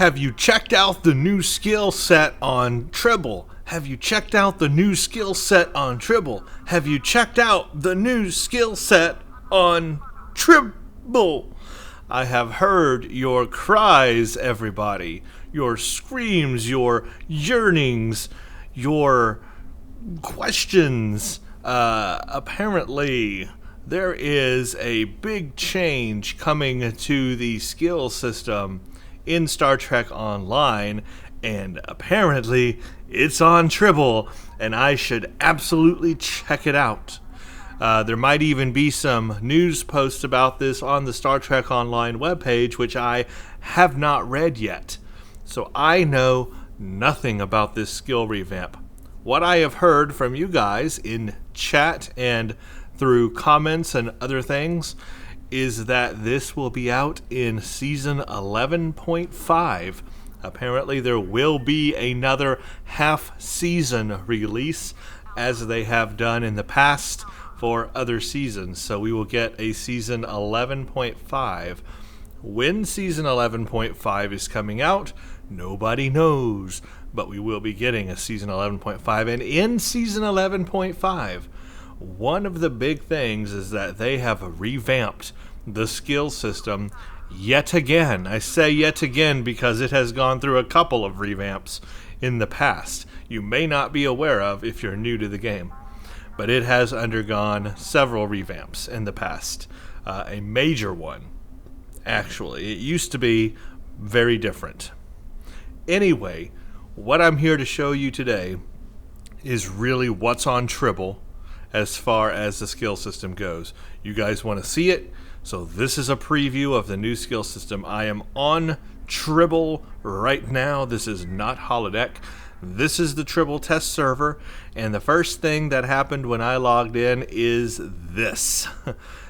Have you checked out the new skill set on Tribble? Have you checked out the new skill set on Tribble? Have you checked out the new skill set on Tribble? I have heard your cries, everybody. Your screams, your yearnings, your questions. Apparently, there is a big change coming to the skill system in Star Trek Online, and apparently it's on Tribble, and I should absolutely check it out. There might even be some news posts about this on the Star Trek Online webpage, which I have not read yet. So I know nothing about this skill revamp. What I have heard from you guys in chat and through comments and other things is that this will be out in Season 11.5. Apparently there will be another half-season release, as they have done in the past for other seasons. So we will get a Season 11.5. When Season 11.5 is coming out, nobody knows, but we will be getting a Season 11.5. And in Season 11.5, one of the big things is that they have revamped the skill system yet again. I say yet again because it has gone through a couple of revamps in the past you may not be aware of if you're new to the game. But it has undergone several revamps in the past. A major one, actually. It used to be very different. Anyway, what I'm here to show you today is really what's on Tribble as far as the skill system goes. You guys want to see it? So this is a preview of the new skill system. I am on Tribble right now. This is not Holodeck. This is the Tribble test server, and the first thing that happened when I logged in is this.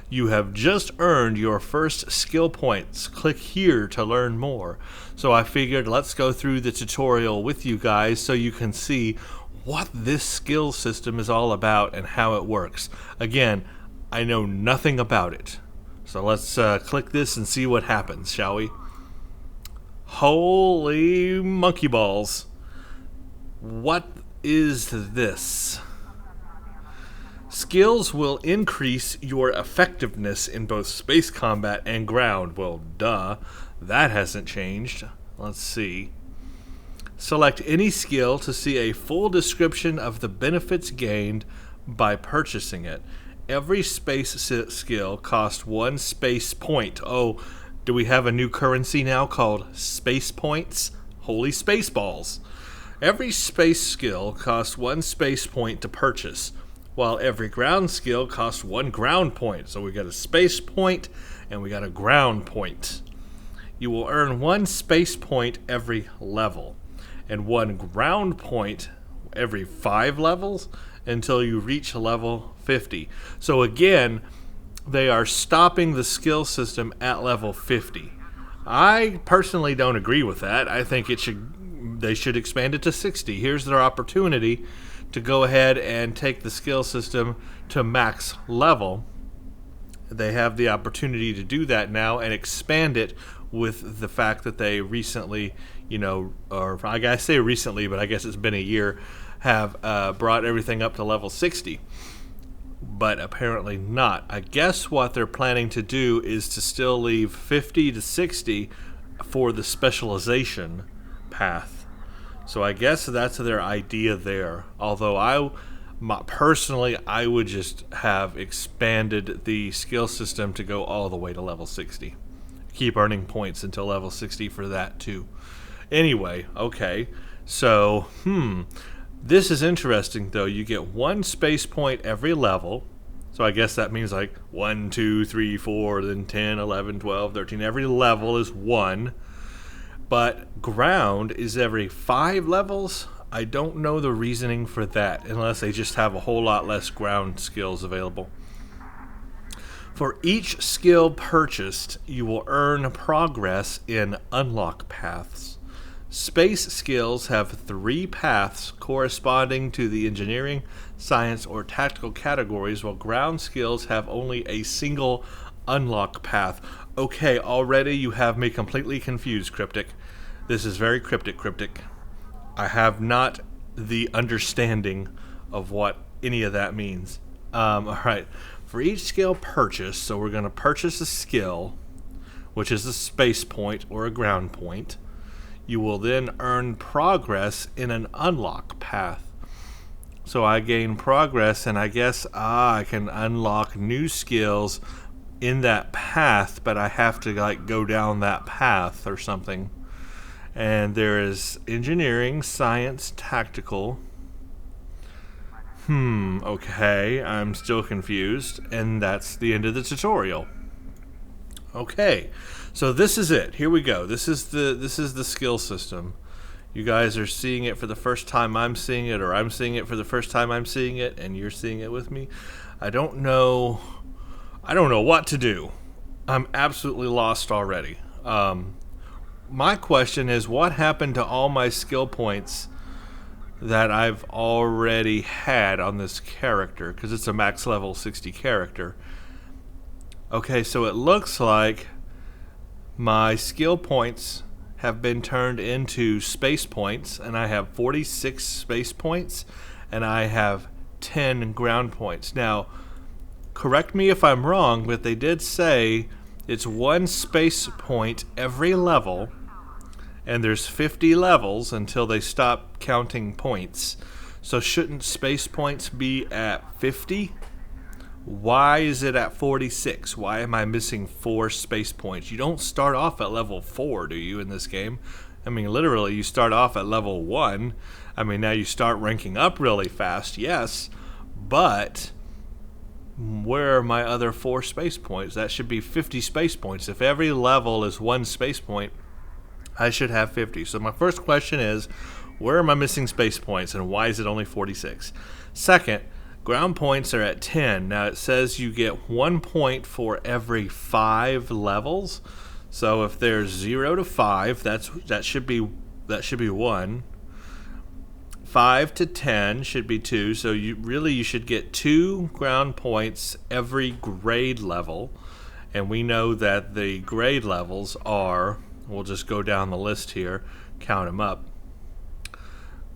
You have just earned your first skill points. Click here to learn more. So I figured let's go through the tutorial with you guys so you can see what this skill system is all about and how it works. Again, I know nothing about it. So let's click this and see what happens, shall we? Holy monkey balls. What is this? Skills will increase your effectiveness in both space combat and ground. Well, duh. That hasn't changed. Let's see. Select any skill to see a full description of the benefits gained by purchasing it. Every space skill costs 1 space point. Oh, do we have a new currency now called space points? Holy space balls. Every space skill costs 1 space point to purchase, while every ground skill costs 1 ground point. So we got a space point and we got a ground point. You will earn 1 space point every level, and 1 ground point every 5 levels until you reach level 50. So again, they are stopping the skill system at level 50. I personally don't agree with that. I think they should expand it to 60. Here's their opportunity to go ahead and take the skill system to max level. They have the opportunity to do that now and expand it with the fact that they recently, or I say recently, but I guess it's been a year, have brought everything up to level 60. But apparently not. I guess what they're planning to do is to still leave 50 to 60 for the specialization path. So I guess that's their idea there. Although personally, I would just have expanded the skill system to go all the way to level 60. Keep earning points until level 60 for that too. Anyway, okay. So, this is interesting though. You get 1 space point every level. So I guess that means like 1, 2, 3, 4, then 10, 11, 12, 13. Every level is 1. But ground is every 5 levels. I don't know the reasoning for that, unless they just have a whole lot less ground skills available. For each skill purchased, you will earn progress in unlock paths. Space skills have 3 paths corresponding to the engineering, science, or tactical categories, while ground skills have only a single unlock path. Okay, already you have me completely confused, Cryptic. This is very cryptic. I have not the understanding of what any of that means. All right. For each skill purchase, so we're going to purchase a skill, which is a space point or a ground point. You will then earn progress in an unlock path. So I gain progress, and I guess I can unlock new skills in that path, but I have to like go down that path or something. And there is engineering, science, tactical. Okay, I'm still confused, and that's the end of the tutorial. Okay, so this is it. Here we go. This is the skill system. You guys are seeing it for the first time I'm seeing it, or I'm seeing it for the first time I'm seeing it, and you're seeing it with me. I don't know what to do. I'm absolutely lost already. My question is, what happened to all my skill points that I've already had on this character? Because it's a max level 60 character. Okay, so it looks like my skill points have been turned into space points, and I have 46 space points, and I have 10 ground points. Now, correct me if I'm wrong, but they did say it's 1 space point every level, and there's 50 levels until they stop counting points. So shouldn't space points be at 50? Why is it at 46? Why am I missing 4 space points? You don't start off at level 4, do you, in this game? I mean, literally, you start off at level 1. I mean, now you start ranking up really fast, yes, but where are my other 4 space points? That should be 50 space points. If every level is 1 space point, I should have 50. So my first question is, where am I missing space points, and why is it only 46? Second, ground points are at 10. Now it says you get 1 point for every 5 levels. So if there's 0 to 5, that should be 1. 5 to 10 should be 2. So you should get 2 ground points every grade level. And we know that the grade levels are, we'll just go down the list here, count them up.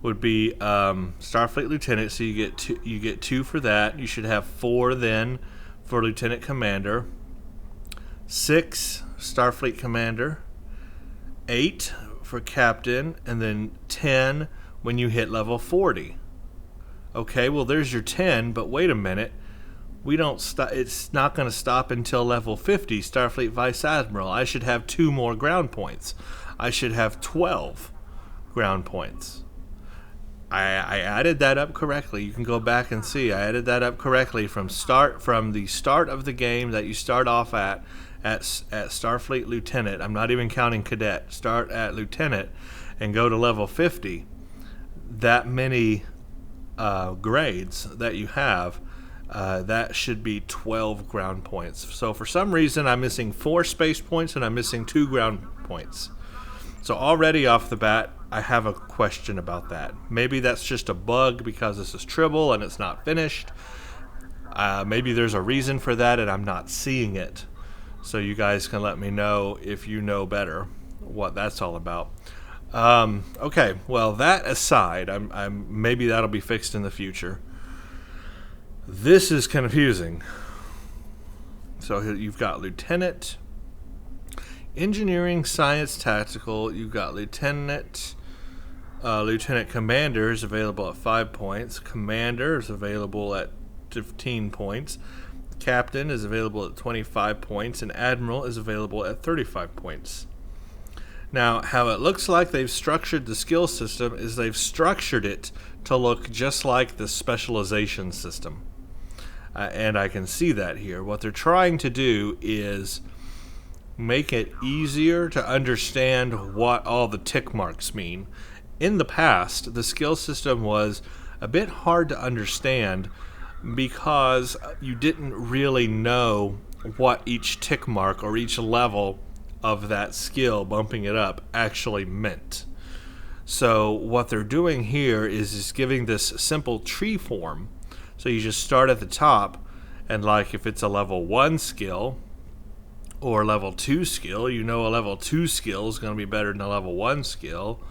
Would be Starfleet Lieutenant, so you get 2 for that. You should have 4 then for Lieutenant Commander, 6 Starfleet Commander, 8 for Captain, and then 10 when you hit level 40. Okay, well there's your 10, but wait a minute. We don't stop. It's not going to stop until level 50, Starfleet Vice Admiral. I should have 2 more ground points. I should have 12 ground points. I added that up correctly. You can go back and see. I added that up correctly from the start of the game that you start off at Starfleet Lieutenant. I'm not even counting Cadet. Start at Lieutenant and go to level 50. That many grades that you have, that should be 12 ground points. So for some reason I'm missing 4 space points and I'm missing 2 ground points. So already off the bat, I have a question about that. Maybe that's just a bug because this is Tribble and it's not finished. Maybe there's a reason for that and I'm not seeing it. So you guys can let me know if you know better what that's all about. Okay, well that aside, maybe that'll be fixed in the future. This is confusing. So you've got Lieutenant, Engineering, Science, Tactical. You've got Lieutenant. Lieutenant Commander is available at 5 points. Commander is available at 15 points. Captain is available at 25 points. And Admiral is available at 35 points. Now, how it looks like they've structured the skill system is they've structured it to look just like the specialization system. And I can see that here. What they're trying to do is make it easier to understand what all the tick marks mean. In the past, the skill system was a bit hard to understand because you didn't really know what each tick mark or each level of that skill, bumping it up, actually meant. So what they're doing here is giving this simple tree form. So you just start at the top, and like if it's a level 1 skill, or level 2 skill. You know a level 2 skill is going to be better than a level 1 skill.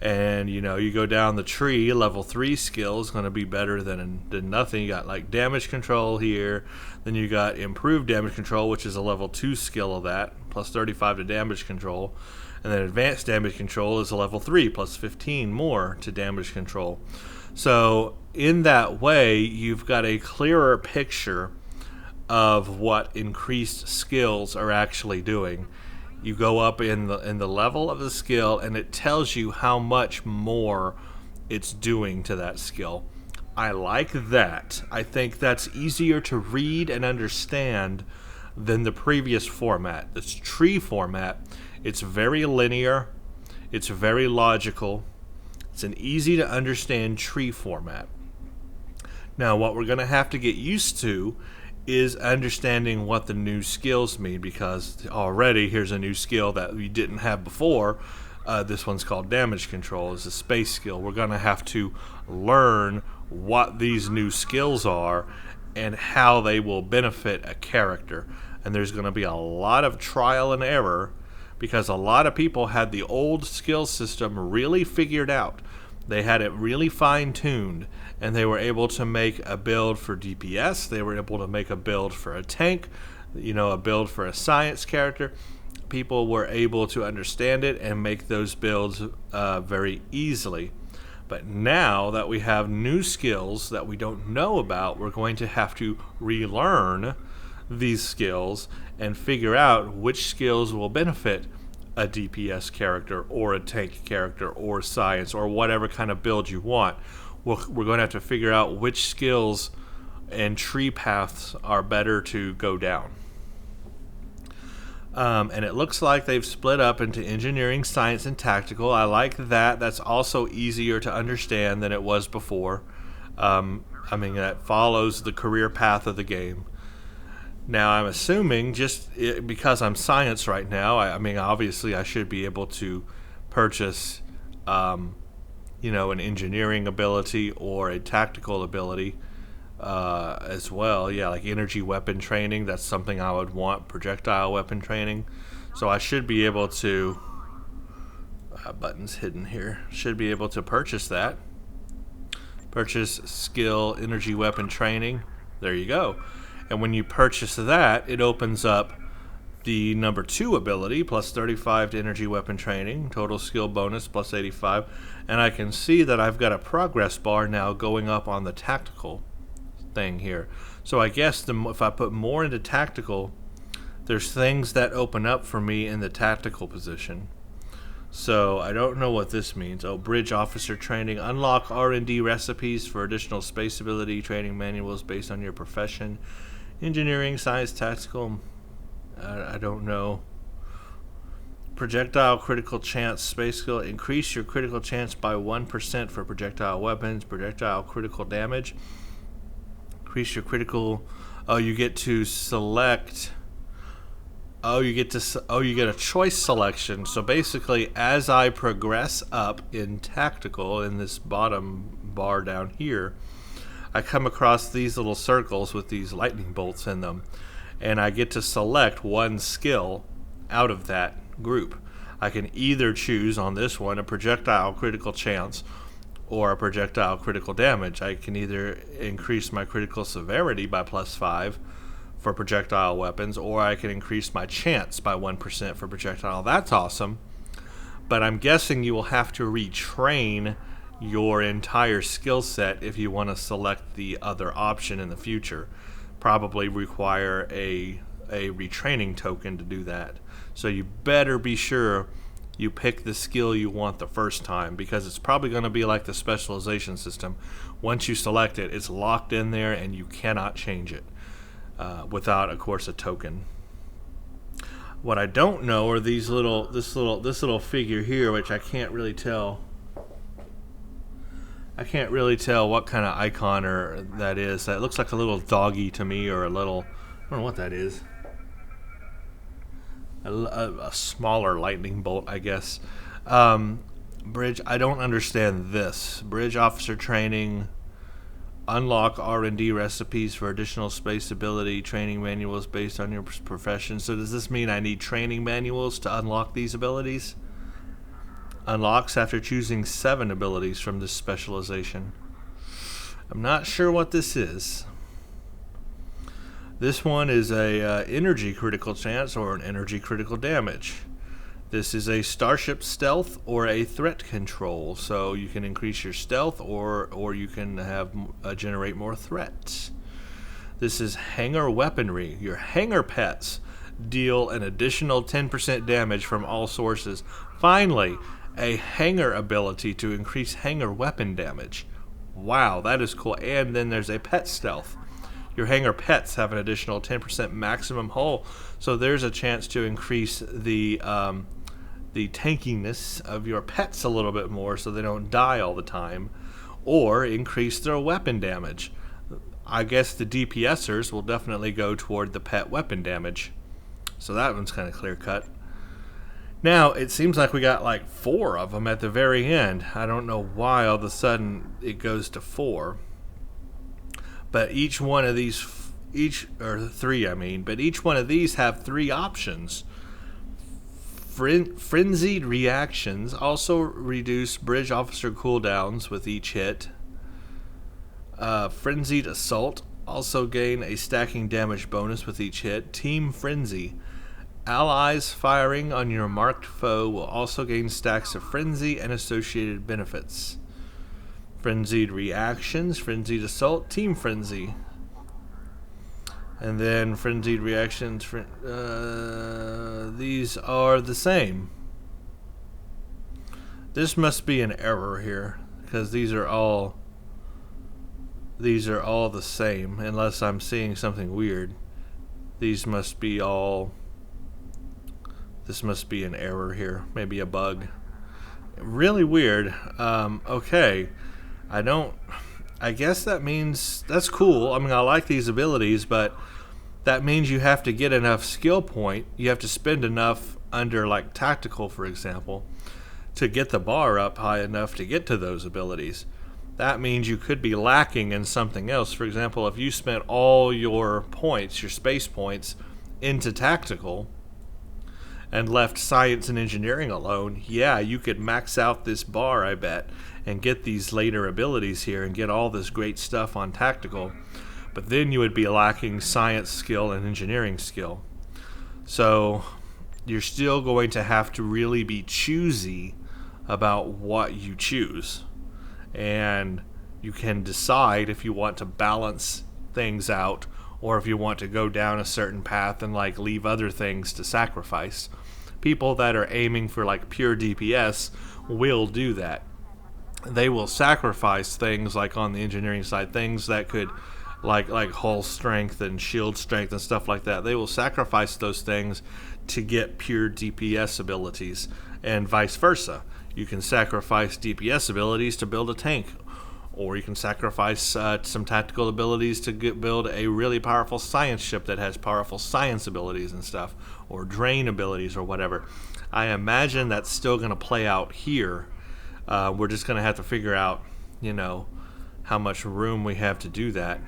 And you go down the tree, level 3 skill is going to be better than nothing. You got like damage control here, then you got improved damage control, which is a level 2 skill of that, plus 35 to damage control. And then advanced damage control is a level 3, plus 15 more to damage control. So in that way, you've got a clearer picture of what increased skills are actually doing. You go up in the level of the skill, and it tells you how much more it's doing to that skill. I like that. I think that's easier to read and understand than the previous format. This tree format, it's very linear, it's very logical, it's an easy to understand tree format. Now, what we're going to have to get used to is understanding what the new skills mean, because already here's a new skill that we didn't have before. This one's called damage control. It's a space skill. We're going to have to learn what these new skills are and how they will benefit a character. And there's going to be a lot of trial and error, because a lot of people had the old skill system really figured out. They had it really fine-tuned, and they were able to make a build for DPS. They were able to make a build for a tank, a build for a science character. People were able to understand it and make those builds very easily. But now that we have new skills that we don't know about, we're going to have to relearn these skills and figure out which skills will benefit a DPS character or a tank character or science or whatever kind of build you want. We're going to have to figure out which skills and tree paths are better to go down. And it looks like they've split up into engineering, science, and tactical. I like that. That's also easier to understand than it was before. That follows the career path of the game. Now, I'm assuming because I'm science right now, obviously I should be able to purchase, an engineering ability or a tactical ability as well. Yeah, like energy weapon training. That's something I would want, projectile weapon training. So I should be able to, buttons hidden here, should be able to purchase that. Purchase skill, energy weapon training. There you go. And when you purchase that, it opens up the number 2 ability, plus 35 to energy weapon training, total skill bonus, plus 85. And I can see that I've got a progress bar now going up on the tactical thing here. So I guess if I put more into tactical, there's things that open up for me in the tactical position. So I don't know what this means. Bridge officer training. Unlock R&D recipes for additional space ability. Training manuals based on your profession. Engineering, science, tactical. I don't know. Projectile critical chance space skill. Increase your critical chance by 1% for projectile weapons. Projectile critical damage. Increase your critical. You get to select. You get a choice selection. So basically, as I progress up in tactical, in this bottom bar down here, I come across these little circles with these lightning bolts in them, and I get to select one skill out of that group. I can either choose on this one a projectile critical chance or a projectile critical damage. I can either increase my critical severity by plus 5 for projectile weapons, or I can increase my chance by 1% for projectile. That's awesome. But I'm guessing you will have to retrain your entire skill set if you want to select the other option in the future. Probably require a retraining token to do that. So you better be sure you pick the skill you want the first time, because it's probably going to be like the specialization system. Once you select it, it's locked in there and you cannot change it. Without, of course, a token. What I don't know are this little figure here, which I can't really tell. I can't really tell what kind of icon or that is. That looks like a little doggy to me, or a little. I don't know what that is. A smaller lightning bolt, I guess. Bridge. I don't understand this. Bridge officer training. Unlock R&D recipes for additional space ability training manuals based on your profession. So does this mean I need training manuals to unlock these abilities? Unlocks after choosing 7 abilities from this specialization. I'm not sure what this is. This one is a energy critical chance or an energy critical damage. This is a starship stealth or a threat control. So you can increase your stealth or you can have generate more threats. This is hangar weaponry. Your hangar pets deal an additional 10% damage from all sources. Finally, a hangar ability to increase hangar weapon damage. Wow, that is cool. And then there's a pet stealth. Your hangar pets have an additional 10% maximum hull, so there's a chance to increase the tankiness of your pets a little bit more so they don't die all the time, or increase their weapon damage. I guess the DPSers will definitely go toward the pet weapon damage. So that one's kind of clear cut. Now, it seems like we got like 4 of them at the very end. I don't know why all of a sudden it goes to 4. But each one of these, or 3 I mean, but each one of these have 3 options. Frenzied reactions also reduce bridge officer cooldowns with each hit. Frenzied assault also gain a stacking damage bonus with each hit. Team frenzy. Allies firing on your marked foe will also gain stacks of frenzy and associated benefits. Frenzied reactions, frenzied assault, team frenzy. And then frenzied reactions, these are the same. This must be an error here, because these are all the same, unless I'm seeing something weird. These must be all, this must be an error here, maybe a bug. Really weird. Okay, I guess that means, that's cool. I mean, I like these abilities, but that means you have to get enough skill point. You have to spend enough under, like, tactical, for example, to get the bar up high enough to get to those abilities. That means you could be lacking in something else. For example, if you spent all your points, your space points, into tactical and left science and engineering alone, yeah, you could max out this bar, I bet, and get these later abilities here and get all this great stuff on tactical. But then you would be lacking science skill and engineering skill. So you're still going to have to really be choosy about what you choose. And you can decide if you want to balance things out or if you want to go down a certain path and like leave other things to sacrifice. People that are aiming for like pure DPS will do that. They will sacrifice things like on the engineering side, things that could like hull strength and shield strength and stuff like that. They will sacrifice those things to get pure DPS abilities, and vice versa. You can sacrifice DPS abilities to build a tank, or you can sacrifice some tactical abilities to build a really powerful science ship that has powerful science abilities and stuff, or drain abilities or whatever. I imagine that's still going to play out here. We're just going to have to figure out, how much room we have to do that.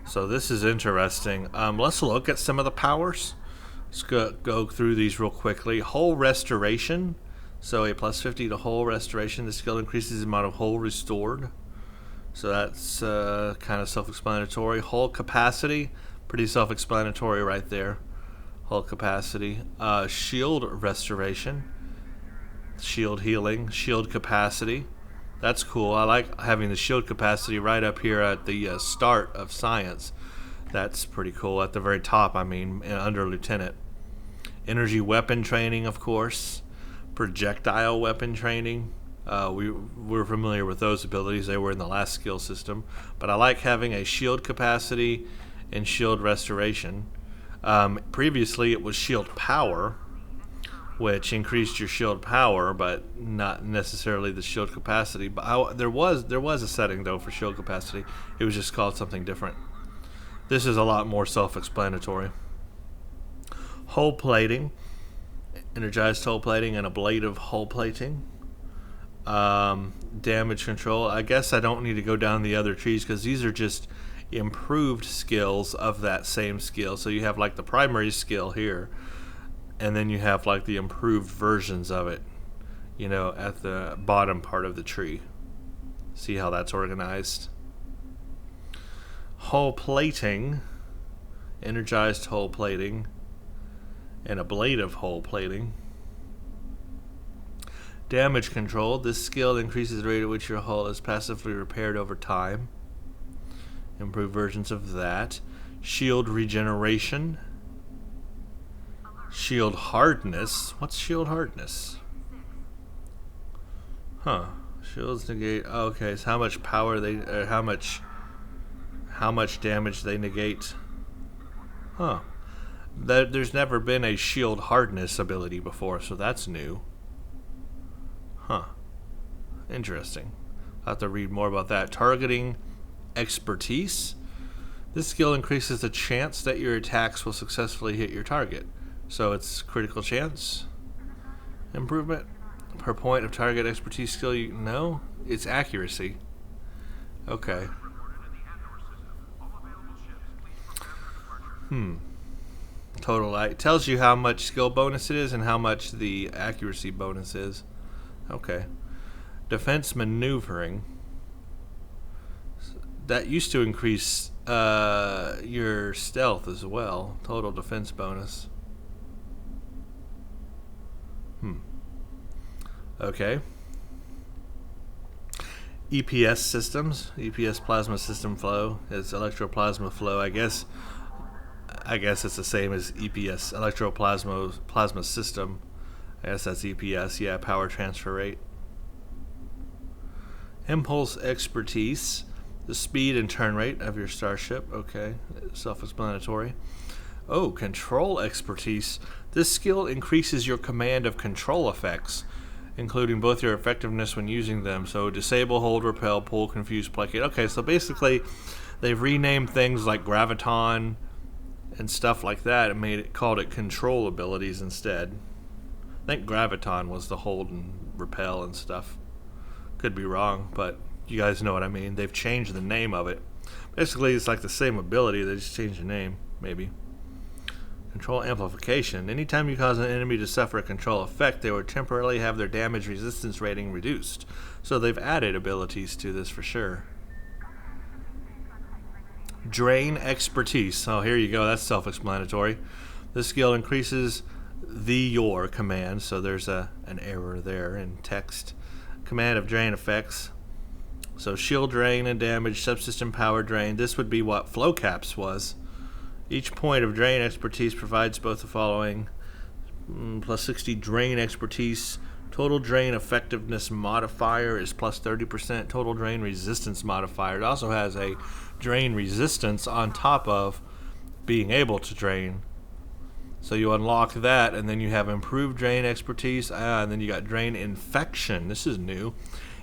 So this is interesting. Let's look at some of the powers. Let's go through these real quickly. Hull restoration. So a plus 50 to hull restoration. The skill increases the amount of hull restored. So that's kind of self-explanatory. Hull capacity. Pretty self-explanatory right there. Hull capacity. Shield restoration. Shield healing. Shield capacity. That's cool. I like having the shield capacity right up here at the start of science. That's pretty cool. At the very top, under lieutenant. Energy weapon training, of course. Projectile weapon training. We're familiar with those abilities. They were in the last skill system. But I like having a shield capacity and shield restoration. Previously, it was shield power, which increased your shield power, but not necessarily the shield capacity. But there was a setting, though, for shield capacity. It was just called something different. This is a lot more self-explanatory. Hull plating. Energized hull plating and ablative hull plating. Damage control. I guess I don't need to go down the other trees because these are just improved skills of that same skill. So you have like the primary skill here, and then you have like the improved versions of it, you know, at the bottom part of the tree. See how that's organized? Hull plating, energized hull plating, and ablative hull plating. Damage control. This skill increases the rate at which your hull is passively repaired over time. Improved versions of that. Shield regeneration. Shield hardness. What's shield hardness? Huh. Shields negate. Oh, okay, so how much power they, how much damage they negate. Huh. There's never been a shield hardness ability before, so that's new. Huh. Interesting. I'll have to read more about that. Targeting expertise. This skill increases the chance that your attacks will successfully hit your target. So it's critical chance improvement per point of target expertise skill. No, it's accuracy. Okay. Total. It tells you how much skill bonus it is and how much the accuracy bonus is. Okay. Defense maneuvering. That used to increase your stealth as well. Total defense bonus. Okay. EPS systems. EPS plasma system flow. It's electroplasma flow. I guess it's the same as EPS, electroplasma system. I guess that's EPS. Yeah, power transfer rate. Impulse expertise. The speed and turn rate of your starship. Okay, self-explanatory. Oh, control expertise. This skill increases your command of control effects, including both your effectiveness when using them. So disable, hold, repel, pull, confuse, placate. Okay, so basically they've renamed things like graviton and stuff like that and called it control abilities instead. I think graviton was the hold and repel and stuff. Could be wrong, but you guys know what I mean. They've changed the name of it. Basically, it's like the same ability. They just changed the name, maybe. Control amplification. Anytime you cause an enemy to suffer a control effect, they will temporarily have their damage resistance rating reduced. So they've added abilities to this for sure. Drain expertise. Oh, here you go. That's self-explanatory. This skill increases your command. So there's an error there in text. Command of drain effects. So shield drain and damage, subsystem power drain. This would be what flow caps was. Each point of drain expertise provides both the following. Plus 60 drain expertise. Total drain effectiveness modifier is plus 30%. Total drain resistance modifier. It also has a drain resistance on top of being able to drain. So you unlock that, and then you have improved drain expertise, and then you got drain infection. This is new.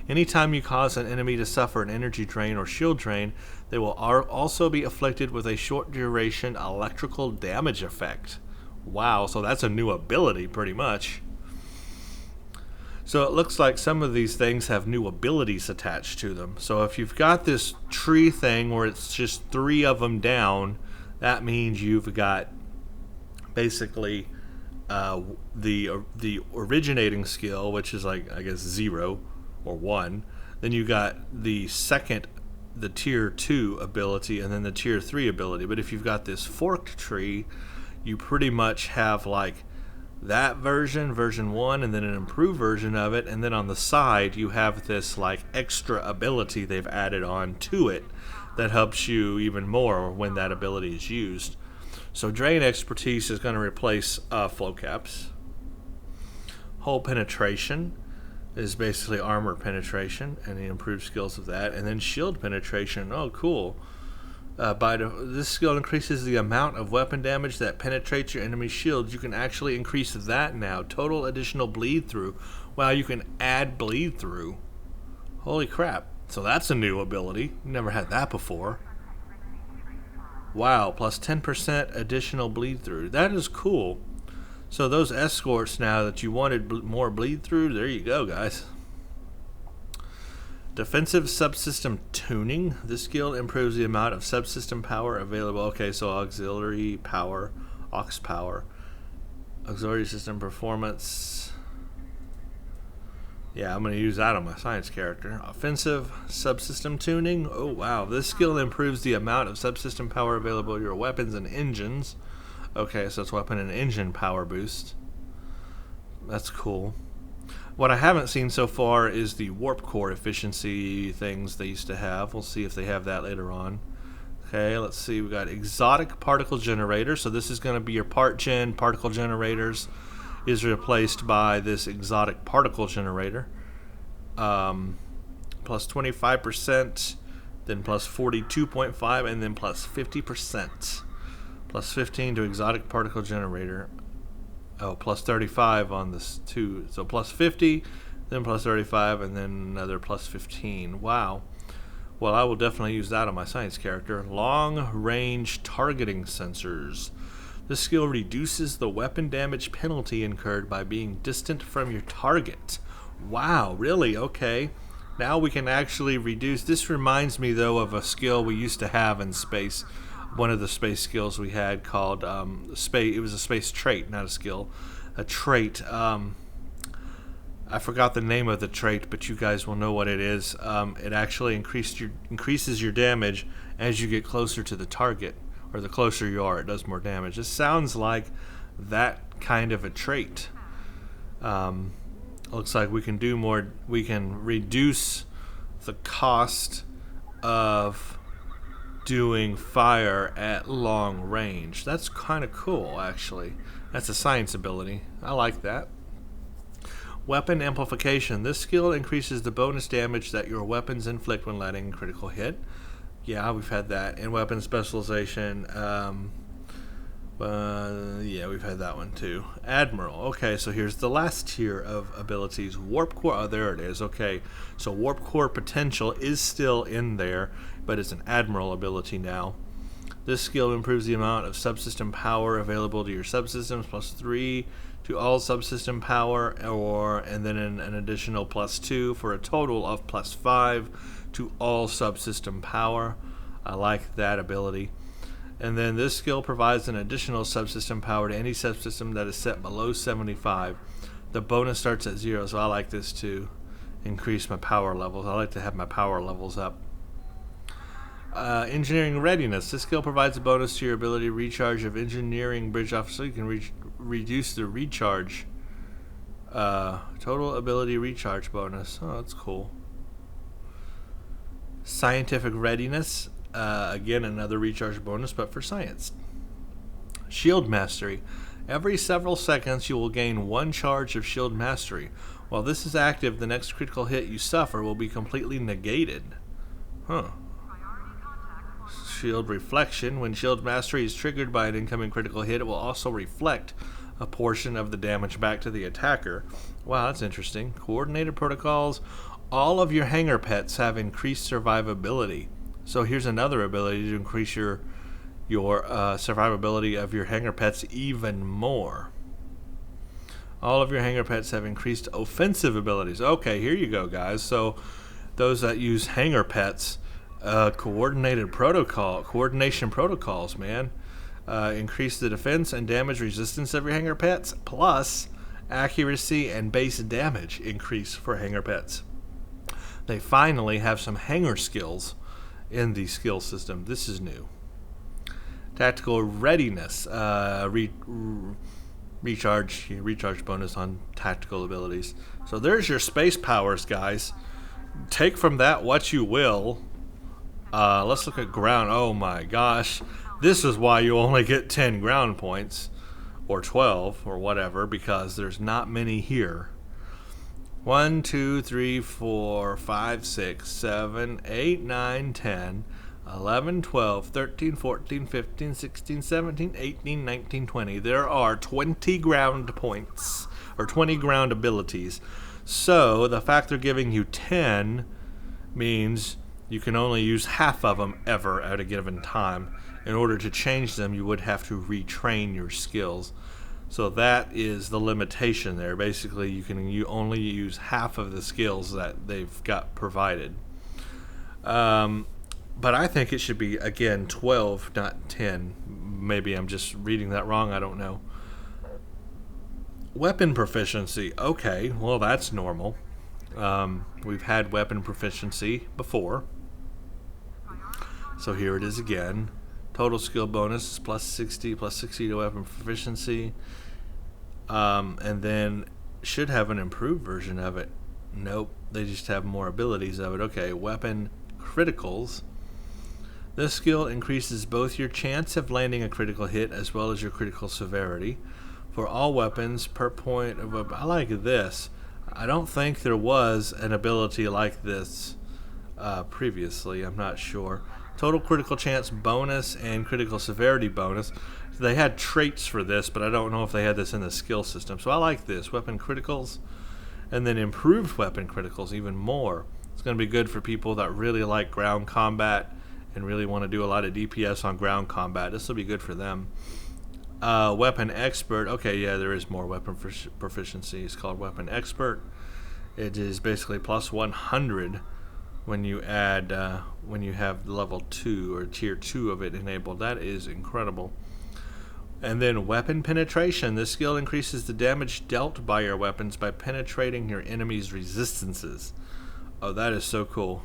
Anytime you cause an enemy to suffer an energy drain or shield drain, they will also be afflicted with a short duration electrical damage effect. Wow, so that's a new ability pretty much. So it looks like some of these things have new abilities attached to them. So if you've got this tree thing where it's just 3 of them down, that means you've got basically the originating skill, which is like, I guess, 0 or 1. Then you got the tier 2 ability, and then the tier 3 ability. But if you've got this forked tree, you pretty much have like that version 1, and then an improved version of it, and then on the side you have this like extra ability they've added on to it that helps you even more when that ability is used. So drain expertise is going to replace flow caps. Hull penetration is basically armor penetration and the improved skills of that. And then shield penetration. Oh, cool. This skill increases the amount of weapon damage that penetrates your enemy's shields. You can actually increase that now. Total additional bleed through. Wow, you can add bleed through. Holy crap. So that's a new ability. Never had that before. Wow, plus 10% additional bleed through. That is cool. So those escorts now that you wanted more bleed through, there you go, guys. Defensive subsystem tuning. This skill improves the amount of subsystem power available. Okay, so auxiliary power, aux power, auxiliary system performance. Yeah, I'm going to use that on my science character. Offensive subsystem tuning. Oh, wow. This skill improves the amount of subsystem power available to your weapons and engines. Okay, so it's weapon and engine power boost. That's cool. What I haven't seen so far is the warp core efficiency things they used to have. We'll see if they have that later on. Okay, let's see. We got exotic particle generator. So this is going to be your part gen particle generators. Is replaced by this exotic particle generator. Plus 25%, then plus 42.5, and then plus 50%. Plus 15 to exotic particle generator. Oh, plus 35 on this too. So plus 50, then plus 35, and then another plus 15. Wow. Well, I will definitely use that on my science character. Long-range targeting sensors. This skill reduces the weapon damage penalty incurred by being distant from your target. Wow, really? Okay. Now we can actually reduce. This reminds me, though, of a skill we used to have in space. One of the space skills we had called space. It was a space trait, not a skill. A trait. I forgot the name of the trait, but you guys will know what it is. It actually increases your damage as you get closer to the target. Or the closer you are, it does more damage. This sounds like that kind of a trait. Looks like we can do more. We can reduce the cost of doing fire at long range. That's kind of cool, actually. That's a science ability. I like that. Weapon amplification. This skill increases the bonus damage that your weapons inflict when letting a critical hit. Yeah, we've had that. And weapon specialization. Yeah, we've had that one too. Admiral. Okay, so here's the last tier of abilities. Warp core. Oh, there it is. Okay, so warp core potential is still in there, but it's an admiral ability now. This skill improves the amount of subsystem power available to your subsystems, plus 3 to all subsystem power, and then an additional plus 2 for a total of plus 5 to all subsystem power. I like that ability. And then this skill provides an additional subsystem power to any subsystem that is set below 75. The bonus starts at 0, so I like this to increase my power levels. I like to have my power levels up. Engineering readiness. This skill provides a bonus to your ability to recharge of engineering bridge off, so you can reduce the recharge. Total ability recharge bonus. Oh, that's cool. Scientific readiness. Again, another recharge bonus, but for science. Shield mastery. Every several seconds, you will gain 1 charge of shield mastery. While this is active, the next critical hit you suffer will be completely negated. Huh. Shield reflection. When shield mastery is triggered by an incoming critical hit, it will also reflect a portion of the damage back to the attacker. Wow, that's interesting. Coordinated protocols. All of your hanger pets have increased survivability. So here's another ability to increase your survivability of your hanger pets even more. All of your hanger pets have increased offensive abilities. Okay, here you go, guys. So those that use hanger pets, coordination protocols, man. Increase the defense and damage resistance of your hanger pets, plus accuracy and base damage increase for hanger pets. They finally have some hanger skills in the skill system. This is new. Tactical readiness. Recharge bonus on tactical abilities. So there's your space powers, guys. Take from that what you will. Let's look at ground. Oh my gosh. This is why you only get 10 ground points. Or 12, or whatever, because there's not many here. 1, 2, 3, 4, 5, 6, 7, 8, 9, 10, 11, 12, 13, 14, 15, 16, 17, 18, 19, 20. There are 20 ground points, or 20 ground abilities. So the fact they're giving you 10 means you can only use half of them ever at a given time. In order to change them, you would have to retrain your skills. So that is the limitation there. Basically, you only use half of the skills that they've got provided. But I think it should be, again, 12, not 10. Maybe I'm just reading that wrong. I don't know. Weapon proficiency. Okay, well, that's normal. We've had weapon proficiency before. So here it is again. Total skill bonus is plus 60 to weapon proficiency. And then should have an improved version of it. Nope, they just have more abilities of it. Okay, weapon criticals. This skill increases both your chance of landing a critical hit as well as your critical severity for all weapons per point of weapon. I like this. I don't think there was an ability like this previously. I'm not sure. Total critical chance bonus and critical severity bonus. They had traits for this, but I don't know if they had this in the skill system. So I like this. Weapon criticals and then improved weapon criticals even more. It's going to be good for people that really like ground combat and really want to do a lot of DPS on ground combat. This will be good for them. Weapon expert. Okay, yeah, there is more weapon proficiency. It's called weapon expert. It is basically plus 100 when you add when you have level 2 or tier 2 of it enabled. That is incredible. And then weapon penetration. This skill increases the damage dealt by your weapons by penetrating your enemy's resistances. Oh, that is so cool.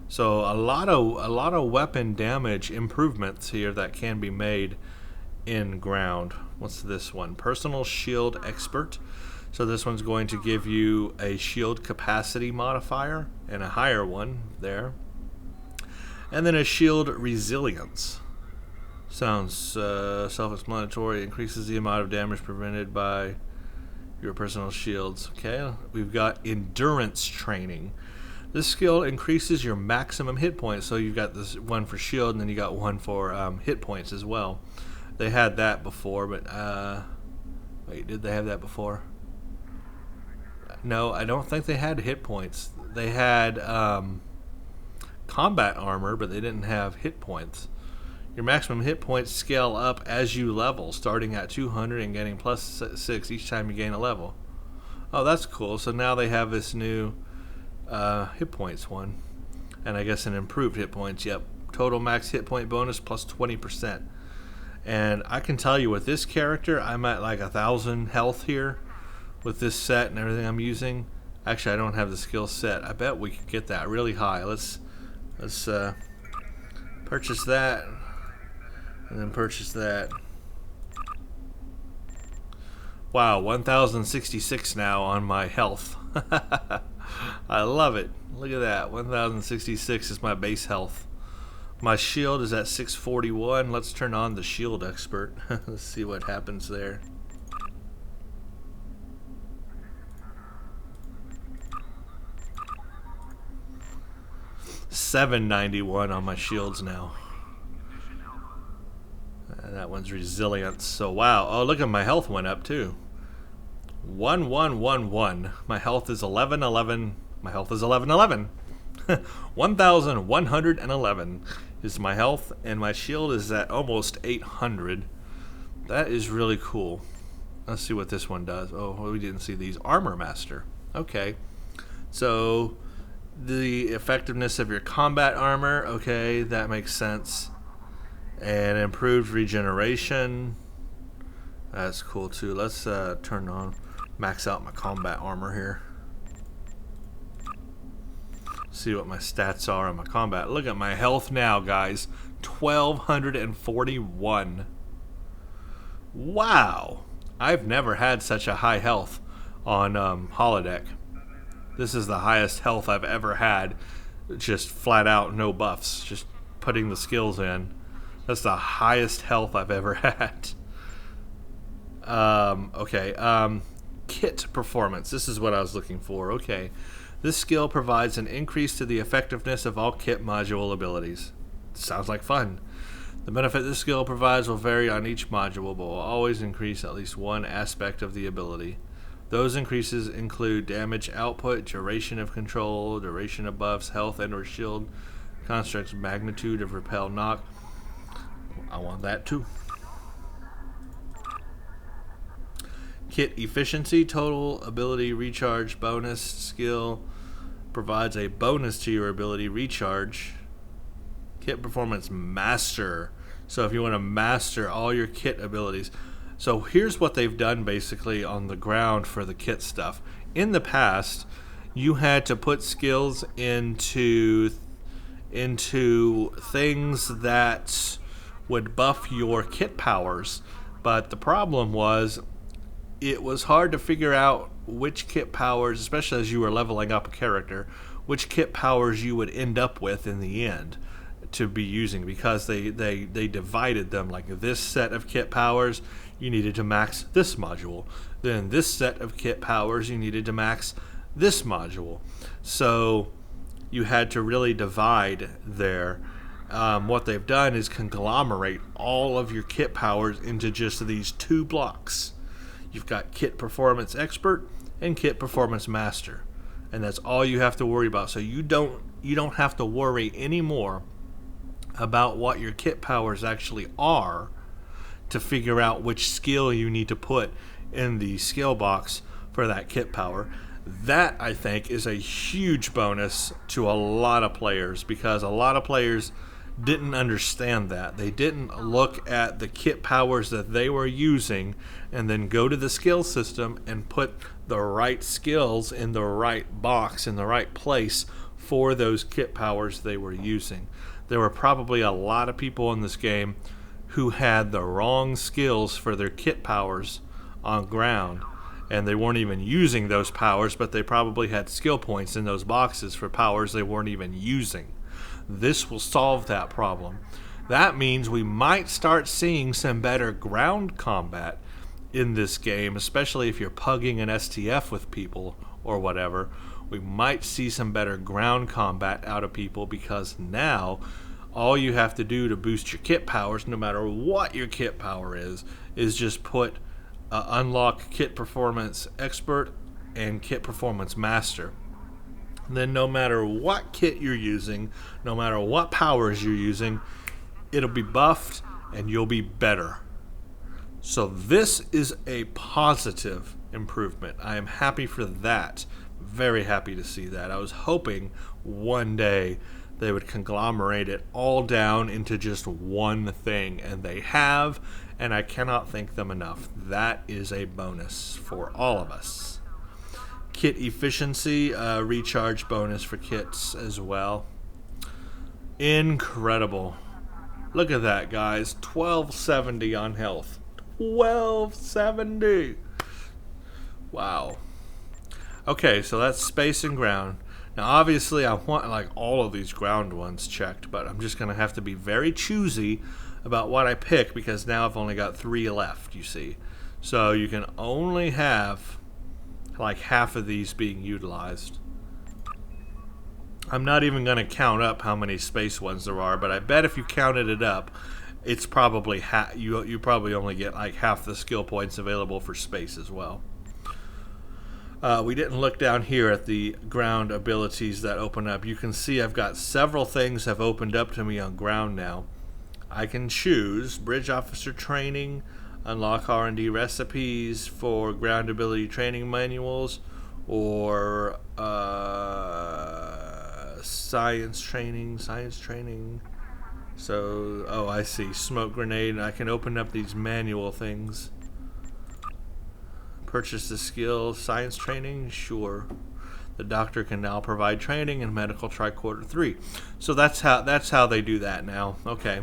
So a lot of weapon damage improvements here that can be made in ground. What's this one? Personal shield expert. So this one's going to give you a shield capacity modifier and a higher one there. And then a shield resilience. Sounds self-explanatory. Increases the amount of damage prevented by your personal shields. Okay, we've got endurance training. This skill increases your maximum hit points. So you've got this one for shield, and then you got one for hit points as well. They had that before, but wait, did they have that before? No, I don't think they had hit points. They had combat armor, but they didn't have hit points. Your maximum hit points scale up as you level, starting at 200 and getting plus 6 each time you gain a level. Oh, that's cool. So now they have this new hit points one, and I guess an improved hit points. Yep, total max hit point bonus plus 20%. And I can tell you with this character, I'm at like 1,000 health here with this set and everything I'm using. Actually, I don't have the skill set. I bet we could get that really high. Let's purchase that, and then purchase that. Wow, 1,066 now on my health. I love it. Look at that. 1,066 is my base health. My shield is at 641. Let's turn on the shield expert. Let's see what happens there. $791 on my shields now. And that one's resilience. So wow. Oh, look at my health went up too. 1111. My health is 1111. My health is 1111. 1,111 is my health, and my shield is at almost 800. That is really cool. Let's see what this one does. Oh, we didn't see these. Armor Master. Okay. So the effectiveness of your combat armor. Okay, that makes sense. And improved regeneration. That's cool too. Let's turn on, max out my combat armor here. See what my stats are on my combat. Look at my health now, guys. 1,241. Wow. I've never had such a high health on holodeck. This is the highest health I've ever had. Just flat out, no buffs. Just putting the skills in. That's the highest health I've ever had. Okay. Kit performance. This is what I was looking for. Okay. This skill provides an increase to the effectiveness of all kit module abilities. Sounds like fun. The benefit this skill provides will vary on each module, but will always increase at least one aspect of the ability. Those increases include damage output, duration of control, duration of buffs, health and or shield, construct's magnitude of repel knock. I want that too. Kit efficiency, total ability recharge bonus skill. provides a bonus to your ability recharge. Kit Performance Master. So if you want to master all your kit abilities. So here's what they've done basically on the ground for the kit stuff. In the past, you had to put skills into things that would buff your kit powers. But the problem was it was hard to figure out which kit powers, especially as you were leveling up a character, which kit powers you would end up with in the end to be using, because they divided them. Like this set of kit powers, you needed to max this module. Then this set of kit powers, you needed to max this module. So you had to really divide there. What they've done is conglomerate all of your kit powers into just these 2 blocks. You've got Kit Performance Expert and Kit Performance Master, and that's all you have to worry about. So you don't have to worry anymore about what your kit powers actually are to figure out which skill you need to put in the skill box for that kit power. That, I think, is a huge bonus to a lot of players, because a lot of players didn't understand that. They didn't look at the kit powers that they were using and then go to the skill system and put the right skills in the right box, in the right place for those kit powers they were using. There were probably a lot of people in this game who had the wrong skills for their kit powers on ground, and they weren't even using those powers, but they probably had skill points in those boxes for powers they weren't even using. This will solve that problem. That means we might start seeing some better ground combat in this game, especially if you're pugging an STF with people or whatever. We might see some better ground combat out of people, because now all you have to do to boost your kit powers, no matter what your kit power is just put unlock Kit Performance Expert and Kit Performance Master. Then no matter what kit you're using, no matter what powers you're using, it'll be buffed and you'll be better. So this is a positive improvement. I am happy for that. Very happy to see that. I was hoping one day they would conglomerate it all down into just one thing, and they have, and I cannot thank them enough. That is a bonus for all of us. Kit efficiency, recharge bonus for kits as well. Incredible. Look at that, guys. 1270 on health. 1270. Wow. Okay, so that's space and ground. Now, obviously, I want like all of these ground ones checked, but I'm just going to have to be very choosy about what I pick, because now I've only got 3 left, you see. So you can only have like half of these being utilized. I'm not even going to count up how many space ones there are, but I bet if you counted it up, it's probably you probably only get like half the skill points available for space as well. We didn't look down here at the ground abilities that open up. You can see I've got several things have opened up to me on ground now. I can choose Bridge Officer Training, unlock R&D recipes for ground ability training manuals, or science training. So, oh, I see. Smoke grenade. I can open up these manual things. Purchase the skill. Science training? Sure. The doctor can now provide training in medical tricorder 3. So that's how they do that now. Okay.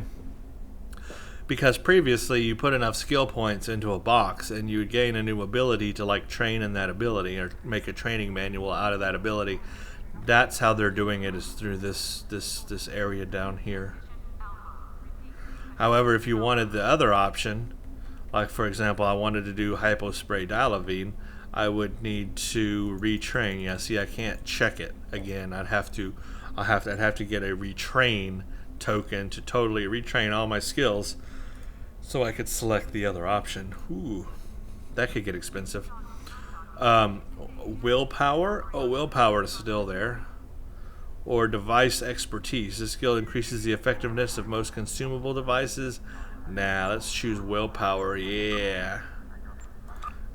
Because previously you put enough skill points into a box and you would gain a new ability to like train in that ability or make a training manual out of that ability. That's how they're doing it, is through this area down here. However, if you wanted the other option, like for example, I wanted to do hypospray dialovine, I would need to retrain. Yeah, see, I can't check it again. I'd have to get a retrain token to totally retrain all my skills, so I could select the other option. Ooh, that could get expensive. Willpower. Oh, willpower is still there. Or device expertise. This skill increases the effectiveness of most consumable devices. Nah, let's choose willpower. Yeah.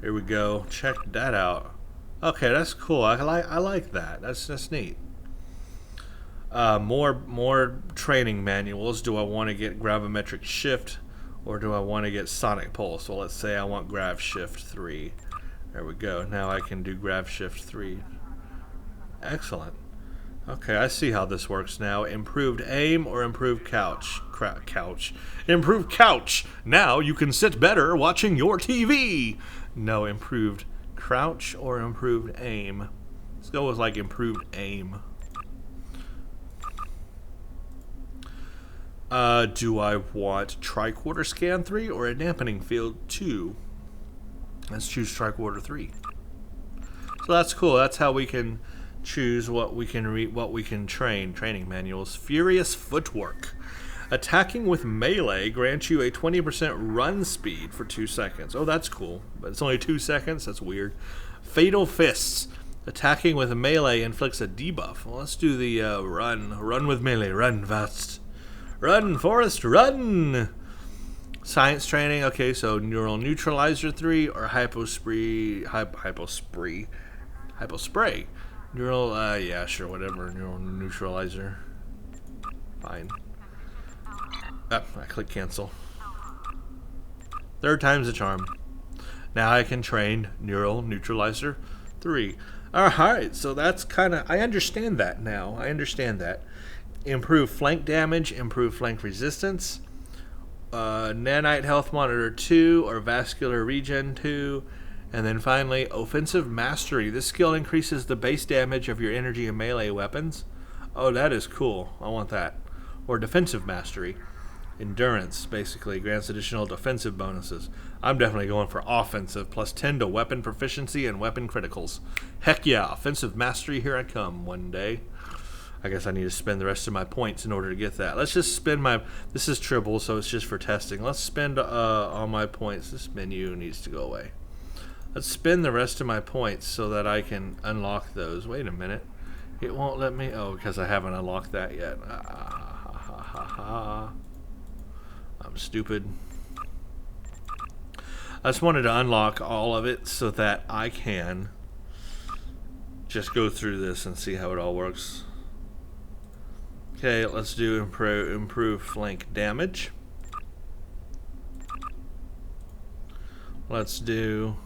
Here we go. Check that out. Okay, that's cool. I like that. That's neat. More training manuals. Do I want to get gravimetric shift, or do I want to get sonic pulse? Well, let's say I want grav shift 3. There we go. Now I can do grav shift 3. Excellent. Okay, I see how this works now. Improved aim or improved couch? Couch. Improved couch. Now you can sit better watching your TV. No, improved crouch or improved aim. Let's go with like improved aim. Do I want tricorder scan 3 or a dampening field 2? Let's choose tricorder 3. So that's cool. That's how we can choose what we can train. Training manuals. Furious footwork. Attacking with melee grants you a 20% run speed for 2 seconds. Oh, that's cool. But it's only 2 seconds. That's weird. Fatal fists. Attacking with melee inflicts a debuff. Well, let's do the run. Run with melee. Run fast. Run, Forrest, run! Science training. Okay, so neural neutralizer 3 or hypospray. Neural, yeah, sure, whatever. Neural neutralizer. Fine. I click cancel. 3rd time's the charm. Now I can train neural neutralizer 3. Alright, so that's kind of, I understand that now. I understand that. Improve flank damage, improve flank resistance, nanite health monitor 2 or vascular regen 2, and then finally offensive mastery. This skill increases the base damage of your energy and melee weapons. Oh, that is cool. I want that. Or defensive mastery. Endurance basically grants additional defensive bonuses. I'm definitely going for offensive, plus 10 to weapon proficiency and weapon criticals. Heck yeah, offensive mastery, here I come one day. I guess I need to spend the rest of my points in order to get that. Let's just spend my... This is Tribble, so it's just for testing. Let's spend all my points. This menu needs to go away. Let's spend the rest of my points so that I can unlock those. Wait a minute. It won't let me... Oh, because I haven't unlocked that yet. I'm stupid. I just wanted to unlock all of it so that I can just go through this and see how it all works. Okay, let's do improve flank damage. Let's do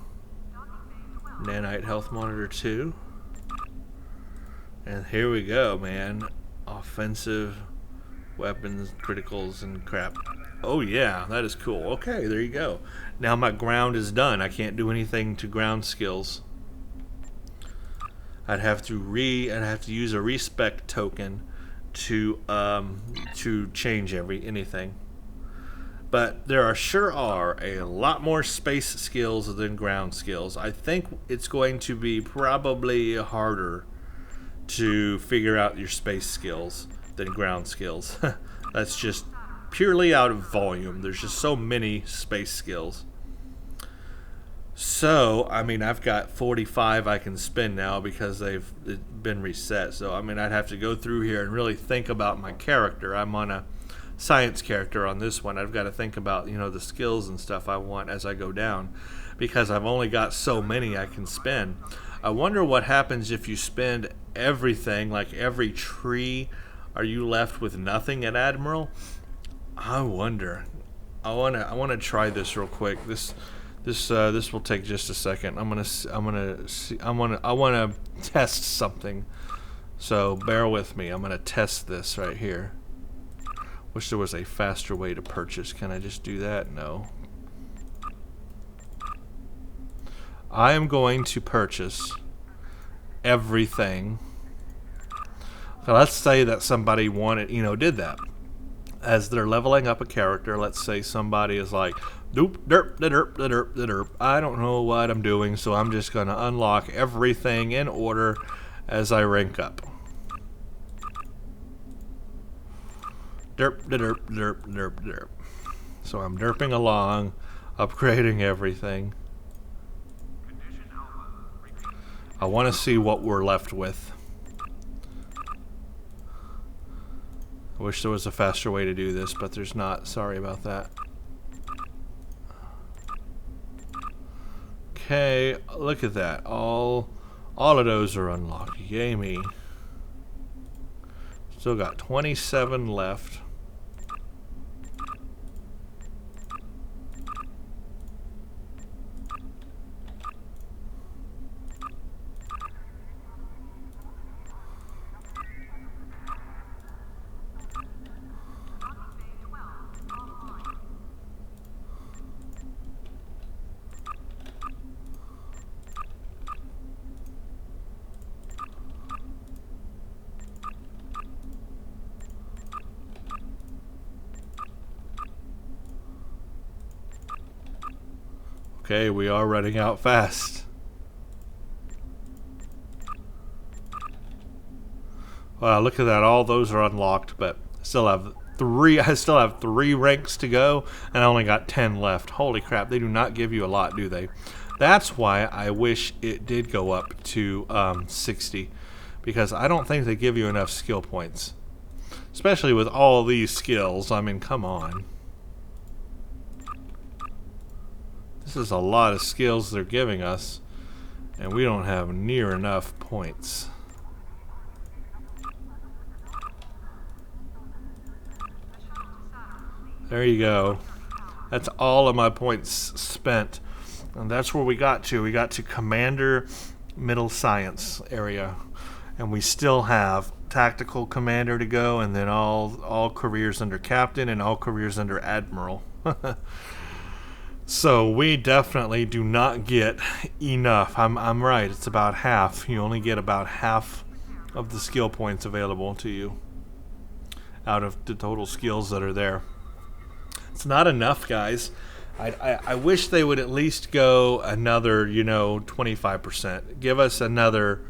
nanite health monitor 2. And here we go, man. Offensive weapons, criticals, and crap. Oh yeah, that is cool. Okay, there you go. Now my ground is done. I can't do anything to ground skills. I'd have to use a respec token to change anything. But there sure are a lot more space skills than ground skills. I think it's going to be probably harder to figure out your space skills than ground skills. That's just purely out of volume. There's just so many space skills. So, I mean, I've got 45 I can spend now because they've been reset. So, I mean, I'd have to go through here and really think about my character. I'm on a science character on this one. I've got to think about, you know, the skills and stuff I want as I go down because I've only got so many I can spend. I wonder what happens if you spend everything, like every tree. Are you left with nothing at Admiral? I wonder. I want to try this real quick. This will take just a second. I want to test something. So bear with me. I'm gonna test this right here. Wish there was a faster way to purchase. Can I just do that? No. I am going to purchase everything. So let's say that somebody did that. As they're leveling up a character, let's say somebody is like, doop, derp, da derp, da derp, da derp. I don't know what I'm doing, so I'm just going to unlock everything in order as I rank up. Derp, da derp, derp, derp, derp. So I'm derping along, upgrading everything. I want to see what we're left with. I wish there was a faster way to do this, but there's not. Sorry about that. Okay, look at that. All All of those are unlocked. Yay me. Still got 27 left. Okay, we are running out fast. Wow, look at that. All those are unlocked, but I still have three ranks to go, and I only got 10 left. Holy crap, they do not give you a lot, do they? That's why I wish it did go up to 60, because I don't think they give you enough skill points. Especially with all these skills. I mean, come on. This is a lot of skills they're giving us, and we don't have near enough points. There you go. That's all of my points spent. And that's where we got to. We got to Commander Middle Science area. And we still have Tactical Commander to go, and then all careers under Captain and all careers under Admiral. So we definitely do not get enough. I'm right. It's about half. You only get about half of the skill points available to you out of the total skills that are there. It's not enough, guys. I wish they would at least go another, 25%. Give us another,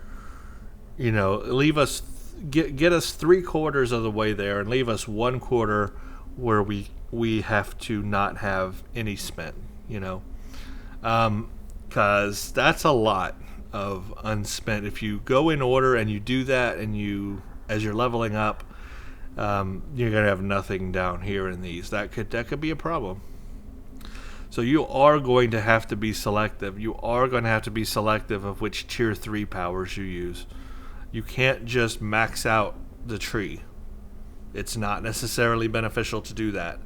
leave us, get us 3/4 of the way there, and leave us 1/4 where we have to not have any spent, because that's a lot of unspent. If you go in order and you do that, and as you're leveling up, you're gonna have nothing down here in these. That could be a problem. So you are going to have to be selective. You are going to have to be selective of which tier 3 powers you use. You can't just max out the tree. It's not necessarily beneficial to do that.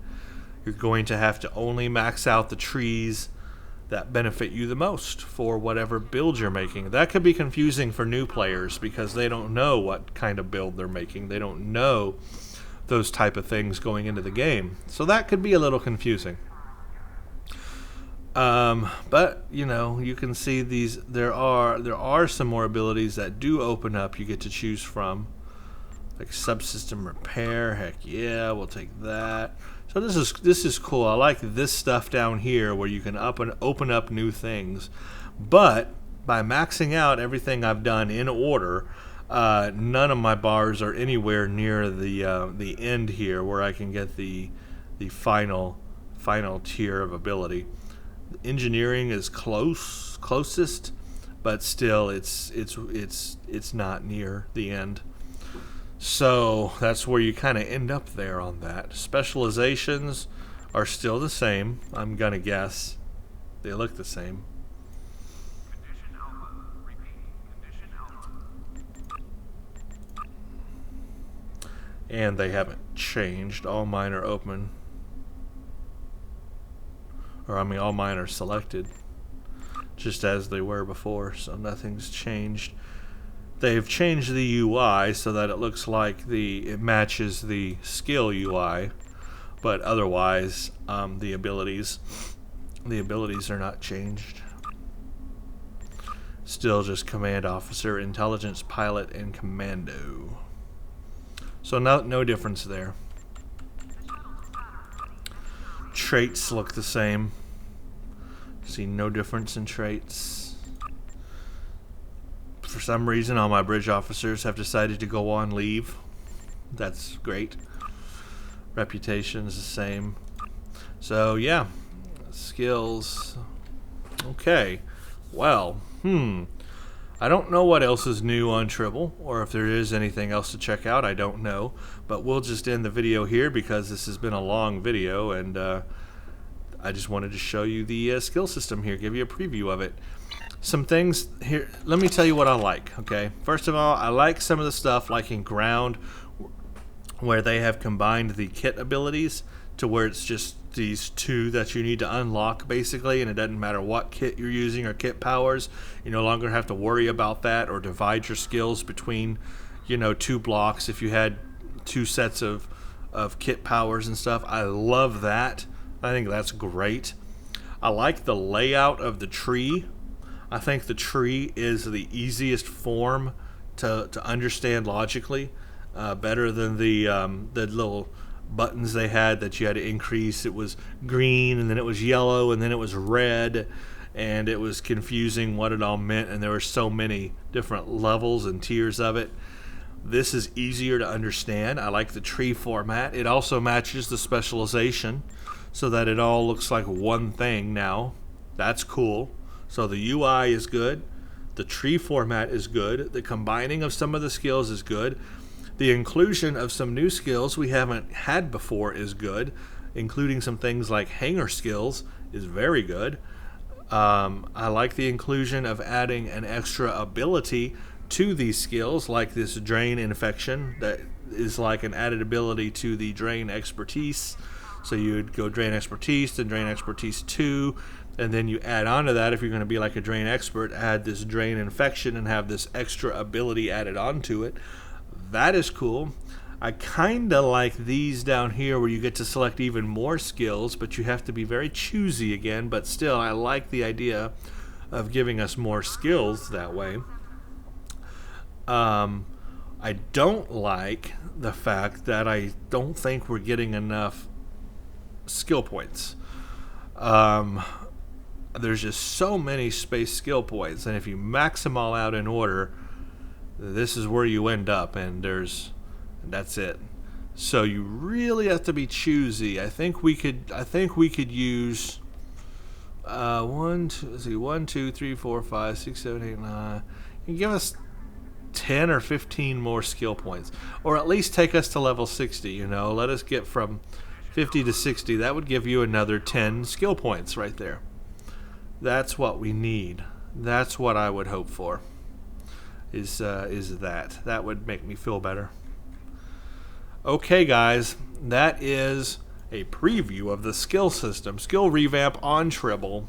You're going to have to only max out the trees that benefit you the most for whatever build you're making. That could be confusing for new players because they don't know what kind of build they're making. They don't know those type of things going into the game. So that could be a little confusing. But you can see these. There are some more abilities that do open up. You get to choose from, like subsystem repair. Heck yeah, we'll take that. So this is cool. I like this stuff down here where you can open up new things. But by maxing out everything I've done in order, none of my bars are anywhere near the end here where I can get the final tier of ability. Engineering is closest, but still it's not near the end. So that's where you kind of end up there on that. Specializations are still the same. I'm gonna guess they look the same. And they haven't changed. All mine are open. All mine are selected, just as they were before, so nothing's changed. They've changed the UI so that it looks like it matches the skill UI, but otherwise, the abilities are not changed. Still just Command Officer, Intelligence Pilot, and Commando. So no difference there. Traits look the same. See no difference in traits. For some reason, all my bridge officers have decided to go on leave. That's great. Reputation is the same. So yeah, skills. Okay. Well, I don't know what else is new on Tribble, or if there is anything else to check out. I don't know. But we'll just end the video here because this has been a long video, and I just wanted to show you the skill system here, give you a preview of it. some things here. Let me tell you what I like. Okay, first of all, I like some of the stuff like in ground where they have combined the kit abilities to where it's just these two that you need to unlock basically, and it doesn't matter what kit you're using or kit powers. You no longer have to worry about that or divide your skills between, you know, two blocks if you had two sets of kit powers and stuff. I love that. I think that's great. I like the layout of the tree. I think the tree is the easiest form to understand logically, better than the little buttons they had that you had to increase. It was green, and then it was yellow, and then it was red, and it was confusing what it all meant, and there were so many different levels and tiers of it. This is easier to understand. I like the tree format. It also matches the specialization so that it all looks like one thing now. That's cool. So the UI is good. The tree format is good. The combining of some of the skills is good. The inclusion of some new skills we haven't had before is good, including some things like hanger skills is very good. I like the inclusion of adding an extra ability to these skills, like this drain infection that is like an added ability to the drain expertise. So you would go drain expertise, then drain expertise 2, and then you add on to that, if you're going to be like a drain expert, add this drain infection and have this extra ability added onto it. That is cool. I kind of like these down here where you get to select even more skills, but you have to be very choosy again. But still, I like the idea of giving us more skills that way. I don't like the fact that I don't think we're getting enough skill points. There's just so many space skill points, and if you max them all out in order, this is where you end up, and that's it. So you really have to be choosy. I think we could use 1, 2, 3, 4, 5, 6, 7, 8, 9. You can give us 10 or 15 more skill points, or at least take us to level 60. You know, let us get from 50 to 60. That would give you another 10 skill points right there. That's what we need. That's what I would hope for. Is that would make me feel better. Okay, guys, that is a preview of the skill system, skill revamp on Tribble.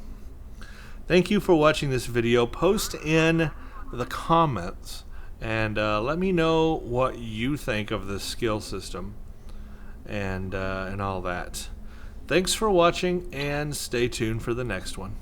Thank you for watching this video. Post in the comments and let me know what you think of the skill system and all that. Thanks for watching, and stay tuned for the next one.